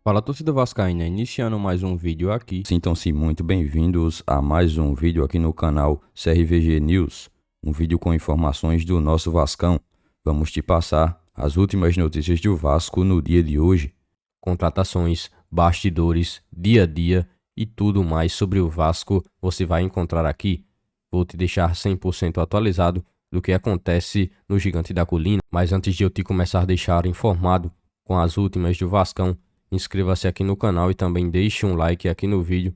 Fala, torcida vascaína, iniciando mais um vídeo aqui. Sintam-se muito bem-vindos a mais um vídeo aqui no canal CRVG News, um vídeo com informações do nosso Vascão. Vamos te passar as últimas notícias do Vasco no dia de hoje. Contratações, bastidores, dia a dia e tudo mais sobre o Vasco você vai encontrar aqui. Vou te deixar 100% atualizado do que acontece no Gigante da Colina, mas antes de eu te começar a deixar informado com as últimas do Vascão, inscreva-se aqui no canal e também deixe um like aqui no vídeo.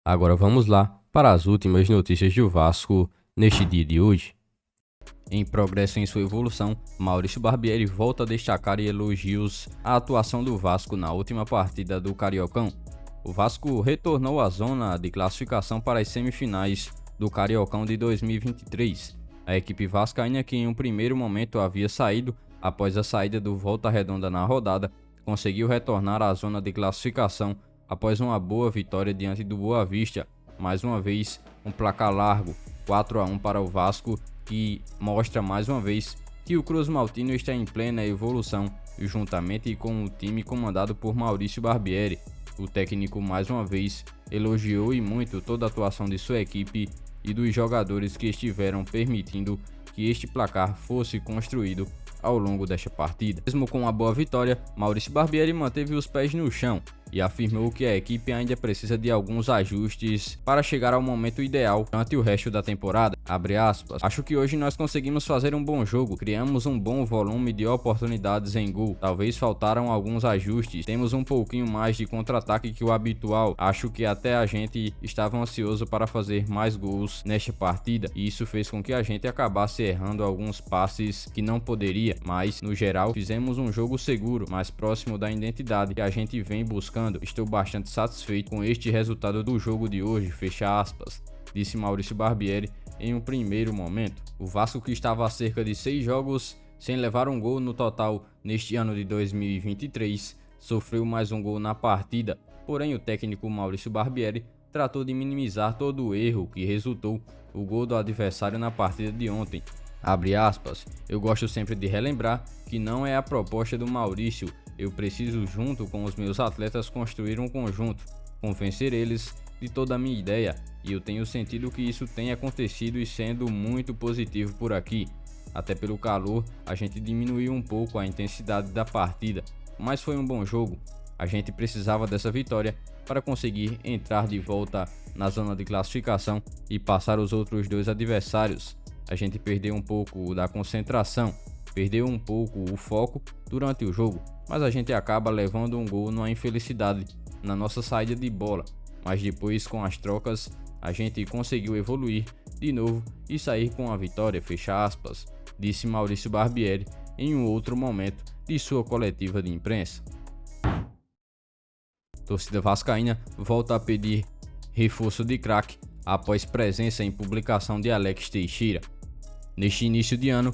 Agora vamos lá para as últimas notícias do Vasco neste dia de hoje. Em progresso em sua evolução, Maurício Barbieri volta a destacar e elogios à atuação do Vasco na última partida do Cariocão. O Vasco retornou à zona de classificação para as semifinais do Cariocão de 2023. A equipe vascaína, que em um primeiro momento havia saído após a saída do Volta Redonda na rodada, conseguiu retornar à zona de classificação após uma boa vitória diante do Boa Vista. Mais uma vez, um placar largo, 4-1 para o Vasco, que mostra mais uma vez que o Cruz Maltino está em plena evolução, juntamente com o time comandado por Maurício Barbieri. O técnico mais uma vez elogiou e muito toda a atuação de sua equipe e dos jogadores que estiveram permitindo que este placar fosse construído ao longo desta partida. Mesmo com uma boa vitória, Maurício Barbieri manteve os pés no chão e afirmou que a equipe ainda precisa de alguns ajustes para chegar ao momento ideal durante o resto da temporada. Abre aspas, acho que hoje nós conseguimos fazer um bom jogo, criamos um bom volume de oportunidades em gol, talvez faltaram alguns ajustes, temos um pouquinho mais de contra-ataque que o habitual, acho que até a gente estava ansioso para fazer mais gols nesta partida e isso fez com que a gente acabasse errando alguns passes que não poderia, mas no geral fizemos um jogo seguro, mais próximo da identidade que a gente vem buscando. Estou bastante satisfeito com este resultado do jogo de hoje, fecha aspas, disse Maurício Barbieri em um primeiro momento. O Vasco, que estava a cerca de 6 jogos sem levar um gol no total neste ano de 2023, sofreu mais um gol na partida, porém o técnico Maurício Barbieri tratou de minimizar todo o erro que resultou o gol do adversário na partida de ontem. Abre aspas, eu gosto sempre de relembrar que não é a proposta do Maurício, eu preciso junto com os meus atletas construir um conjunto, convencer eles de toda a minha ideia e eu tenho sentido que isso tem acontecido e sendo muito positivo por aqui. Até pelo calor, a gente diminuiu um pouco a intensidade da partida, mas foi um bom jogo. A gente precisava dessa vitória para conseguir entrar de volta na zona de classificação e passar os outros dois adversários. A gente perdeu um pouco da concentração, perdeu um pouco o foco durante o jogo, mas a gente acaba levando um gol numa infelicidade na nossa saída de bola. Mas depois, com as trocas, a gente conseguiu evoluir de novo e sair com a vitória, fecha aspas, disse Maurício Barbieri em um outro momento de sua coletiva de imprensa. Torcida vascaína volta a pedir reforço de craque após presença em publicação de Alex Teixeira. Neste início de ano,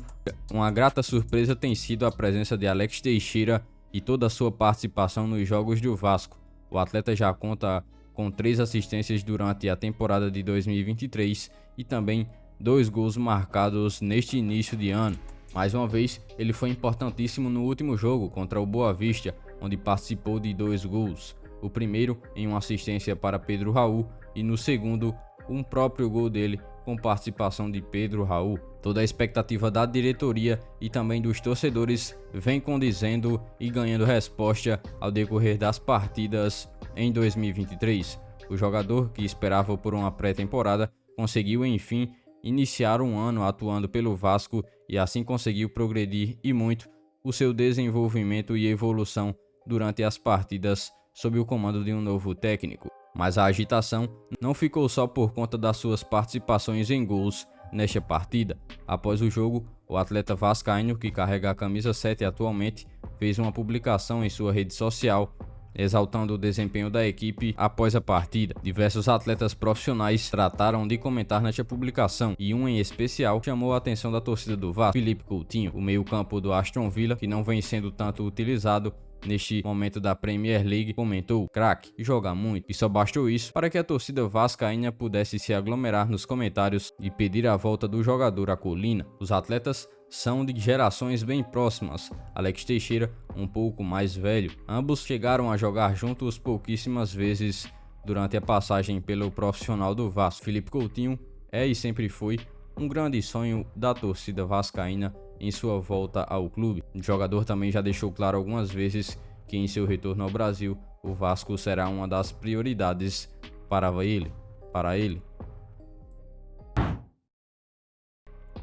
uma grata surpresa tem sido a presença de Alex Teixeira e toda a sua participação nos jogos do Vasco. O atleta já conta com 3 assistências durante a temporada de 2023 e também 2 gols marcados neste início de ano. Mais uma vez, ele foi importantíssimo no último jogo contra o Boa Vista, onde participou de 2 gols. O primeiro em uma assistência para Pedro Raul e no segundo, um próprio gol dele com participação de Pedro Raul. Toda a expectativa da diretoria e também dos torcedores vem condizendo e ganhando resposta ao decorrer das partidas em 2023. O jogador, que esperava por uma pré-temporada, conseguiu enfim iniciar um ano atuando pelo Vasco e assim conseguiu progredir e muito o seu desenvolvimento e evolução durante as partidas sob o comando de um novo técnico. Mas a agitação não ficou só por conta das suas participações em gols nesta partida. Após o jogo, o atleta vascaíno, que carrega a camisa 7 atualmente, fez uma publicação em sua rede social exaltando o desempenho da equipe após a partida. Diversos atletas profissionais trataram de comentar nesta publicação e um em especial chamou a atenção da torcida do Vasco, Felipe Coutinho, o meio-campo do Aston Villa, que não vem sendo tanto utilizado neste momento da Premier League, comentou: craque, joga muito. E só bastou isso para que a torcida vascaína pudesse se aglomerar nos comentários e pedir a volta do jogador à colina. Os atletas são de gerações bem próximas. Alex Teixeira, um pouco mais velho. Ambos chegaram a jogar juntos pouquíssimas vezes durante a passagem pelo profissional do Vasco. Felipe Coutinho é e sempre foi um grande sonho da torcida vascaína em sua volta ao clube. O jogador também já deixou claro algumas vezes que em seu retorno ao Brasil, o Vasco será uma das prioridades para ele.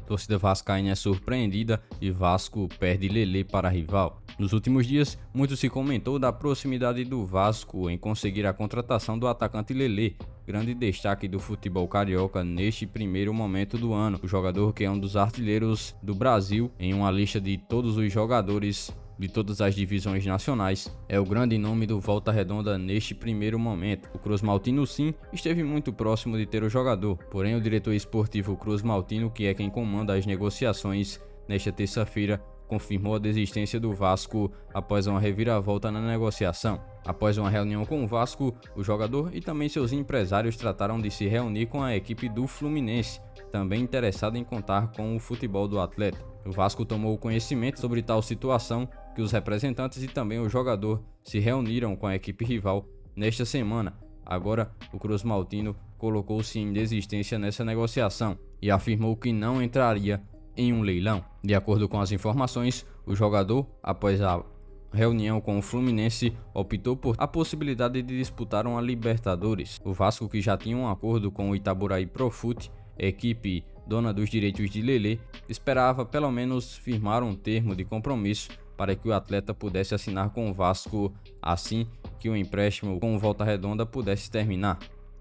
Torcida vascaína é surpreendida e Vasco perde Lelê para rival. Nos últimos dias, muito se comentou da proximidade do Vasco em conseguir a contratação do atacante Lelê, grande destaque do futebol carioca neste primeiro momento do ano. O jogador, que é um dos artilheiros do Brasil em uma lista de todos os jogadores de todas as divisões nacionais, é o grande nome do Volta Redonda neste primeiro momento. O Cruz Maltino sim esteve muito próximo de ter o jogador, porém o diretor esportivo Cruz Maltino, que é quem comanda as negociações, nesta terça-feira confirmou a desistência do Vasco após uma reviravolta na negociação. Após uma reunião com o Vasco, o jogador e também seus empresários trataram de se reunir com a equipe do Fluminense, também interessada em contar com o futebol do atleta. O Vasco tomou conhecimento sobre tal situação que os representantes e também o jogador se reuniram com a equipe rival nesta semana. Agora, o Cruz Maltino colocou-se em desistência nessa negociação e afirmou que não entraria em um leilão. De acordo com as informações, o jogador, após a reunião com o Fluminense, optou por a possibilidade de disputar uma Libertadores. O Vasco, que já tinha um acordo com o Itaboraí Profut, equipe dona dos direitos de Lelê, esperava pelo menos firmar um termo de compromisso para que o atleta pudesse assinar com o Vasco assim que o empréstimo com o Volta Redonda pudesse terminar.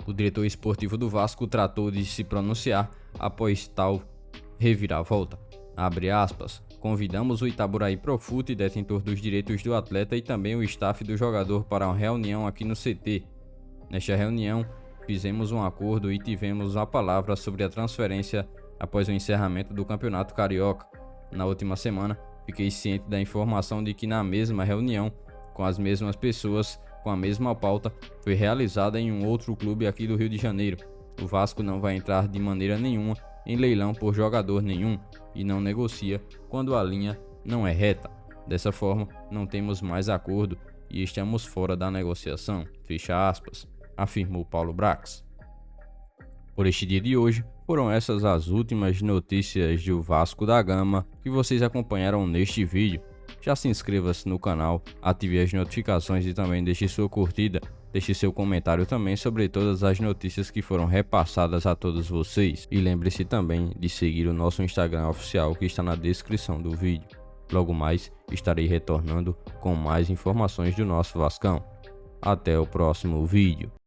O diretor esportivo do Vasco tratou de se pronunciar após tal reviravolta. Abre aspas. Convidamos o Itaboraí Profut, detentor dos direitos do atleta, e também o staff do jogador para uma reunião aqui no CT. Nesta reunião, fizemos um acordo e tivemos a palavra sobre a transferência após o encerramento do Campeonato Carioca. Na última semana, fiquei ciente da informação de que na mesma reunião, com as mesmas pessoas, com a mesma pauta, foi realizada em um outro clube aqui do Rio de Janeiro. O Vasco não vai entrar de maneira nenhuma em leilão por jogador nenhum e não negocia quando a linha não é reta. Dessa forma, não temos mais acordo e estamos fora da negociação, fecha aspas, afirmou Paulo Brax. Por este dia de hoje, foram essas as últimas notícias do Vasco da Gama que vocês acompanharam neste vídeo. Já se inscreva-se no canal, ative as notificações e também deixe sua curtida. Deixe seu comentário também sobre todas as notícias que foram repassadas a todos vocês. E lembre-se também de seguir o nosso Instagram oficial, que está na descrição do vídeo. Logo mais estarei retornando com mais informações do nosso Vascão. Até o próximo vídeo.